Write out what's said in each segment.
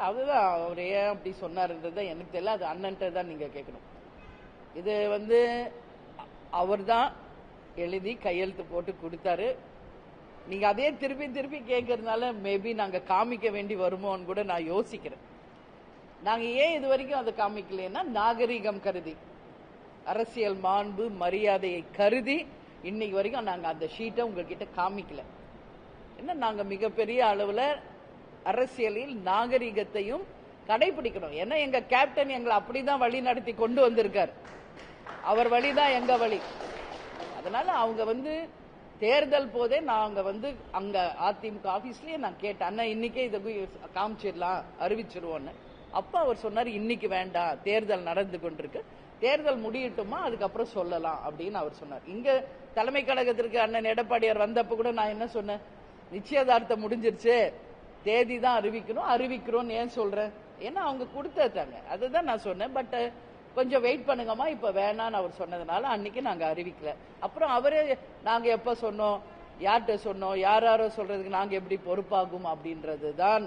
அதுதான் அவர் ஏன் அப்படி சொன்னாருன்றது எனக்கு தெரியல. அது அண்ணன்ட்ட தான் நீங்க கேட்கணும். இது அவர் தான் எழுதி கையெழுத்து போட்டு கொடுத்தாரு. நீங்க அதே திருப்பி திருப்பி கேட்கறதுனால மேபி நாங்க காமிக்க வேண்டி வருமோன்னு கூட நான் யோசிக்கிறேன். நாங்க ஏன் இது வரைக்கும் அதை காமிக்கலன்னா, நாகரிகம் கருதி, அரசியல் மாண்பு மரியாதையை கருதி இன்னைக்கு வரைக்கும் நாங்க அந்த ஷீட்டை உங்ககிட்ட காமிக்கல. என்ன, நாங்க மிகப்பெரிய அளவுல அரசியலில் நாகரிகத்தையும் கடைபிடிக்கணும். ஏன்னா எங்க கேப்டன் எங்களை அப்படிதான் வழி நடத்தி கொண்டு வந்திருக்காரு. அவர் வழிதான் எங்க வழி. அதனால அவங்க தேர்தல் போதே நாங்க அங்க அதிமுக ஆபீஸ்லயே நான் கேட்டேன், அண்ணா இன்னைக்கே இதை காமிச்சிடலாம், அறிவிச்சிருவோன்னு. அப்ப அவர் சொன்னார், இன்னைக்கு வேண்டாம், தேர்தல் நடந்து கொண்டிருக்கு, தேர்தல் முடியட்டுமா அதுக்கப்புறம் சொல்லலாம் அப்படின்னு அவர் சொன்னார். இங்க தலைமை கழகத்திற்கு அண்ணன் எடப்பாடியார் வந்தப்ப கூட நான் என்ன சொன்னேன், நிச்சயதார்த்தம் முடிஞ்சிருச்சு, தேதி தான் அறிவிக்கிறோம் ஏன் சொல்றேன், ஏன்னா அவங்க கொடுத்தாங்க, அதுதான் நான் சொன்னேன். பட் கொஞ்சம் வெயிட் பண்ணுங்கம்மா, இப்ப வேணான்னு அவர் சொன்னதுனால அன்னைக்கு நாங்க அறிவிக்கல. அப்புறம் அவரே நாங்க எப்ப சொன்னோம், யார்கிட்ட சொன்னோம், யாரோ சொல்றதுக்கு நாங்க எப்படி பொறுப்பாகும் அப்படின்றது தான்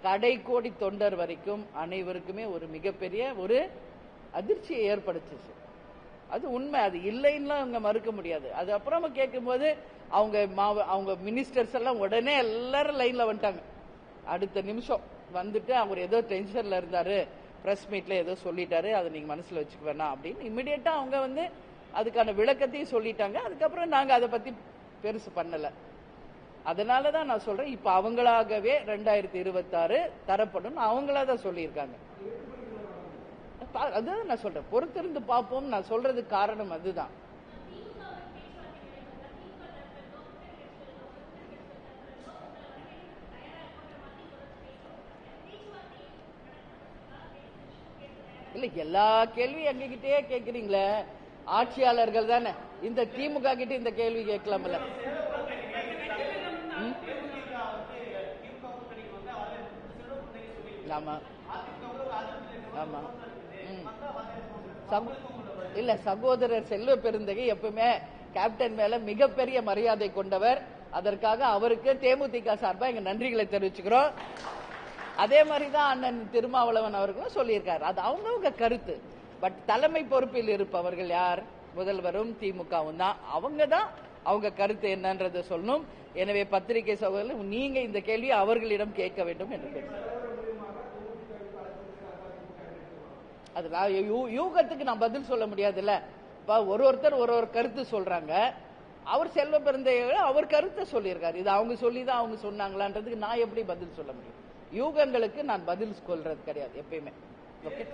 கடைக்கோடி தொண்டர் வரைக்கும் அனைவருக்குமே ஒரு மிகப்பெரிய ஒரு அதிர்ச்சியை ஏற்படுத்துச்சு. அது உண்மை, அது இல்லைன்னு அவங்க மறுக்க முடியாது. அது அப்புறமா கேட்கும்போது அவங்க மினிஸ்டர்ஸ் எல்லாம் உடனே எல்லாரும் லைன்ல வந்துட்டாங்க. அடுத்த நிமிஷம் வந்துட்டு அவர் ஏதோ டென்ஷன்ல இருந்தாரு, பிரஸ் மீட்ல ஏதோ சொல்லிட்டாரு, அதை நீங்க மனசுல வச்சுக்க வேணாம் அப்படின்னு இமிடியேட்டா அவங்க அதுக்கான விளக்கத்தையும் சொல்லிட்டாங்க. அதுக்கப்புறம் நாங்க அதை பத்தி பெருசு பண்ணல. அதனாலதான் நான் சொல்றேன், இப்ப அவங்களாகவே 2026 தரப்படும் அவங்களாதான் சொல்லியிருக்காங்க. அதுதான் நான் சொல்றேன், பொறுத்திருந்து பார்ப்போம். நான் சொல்றதுக்கு காரணம் அதுதான். இல்ல, எல்லா கேள்வியும் எங்ககிட்டயே கேக்குறீங்களே, ஆட்சியாளர்கள் தானே, இந்த திமுக கிட்ட இந்த கேள்வி கேட்கலாம்ல. ஆமா ஆமா. இல்ல, சகோதரர் செல்வ பெருந்தகை எப்பவுமே கேப்டன் மேல மிகப்பெரிய மரியாதை கொண்டவர். அதற்காக அவருக்கு தேமுதிக சார்பா எங்க நன்றிகளை தெரிவிச்சுக்கிறோம். அதே மாதிரிதான் அண்ணன் திருமாவளவன் அவர்களும் சொல்லியிருக்காரு. அது அவங்கவுங்க கருத்து. பட் தலைமை பொறுப்பில் இருப்பவர்கள் யார், முதல்வரும் திமுகவும் தான். அவங்க தான் அவங்க கருத்து என்னன்றதை சொல்லணும். எனவே பத்திரிகை சகோதரர்கள், நீங்க இந்த கேள்வியை அவர்களிடம் கேட்க வேண்டும் என்று கேட்கிறேன். அது யூகத்துக்கு நான் பதில் சொல்ல முடியாதுல்ல. ஒருத்தர் ஒரு கருத்து சொல்றாங்க. அவர் செல்வ பெருந்தகை அவர் கருத்தை சொல்லியிருக்காரு. இது அவங்க சொல்லிதான் அவங்க சொன்னாங்களான்றதுக்கு நான் எப்படி பதில் சொல்ல முடியும்? யூகங்களுக்கு நான் பதில் சொல்றது கிடையாது எப்பயுமே. ஓகே.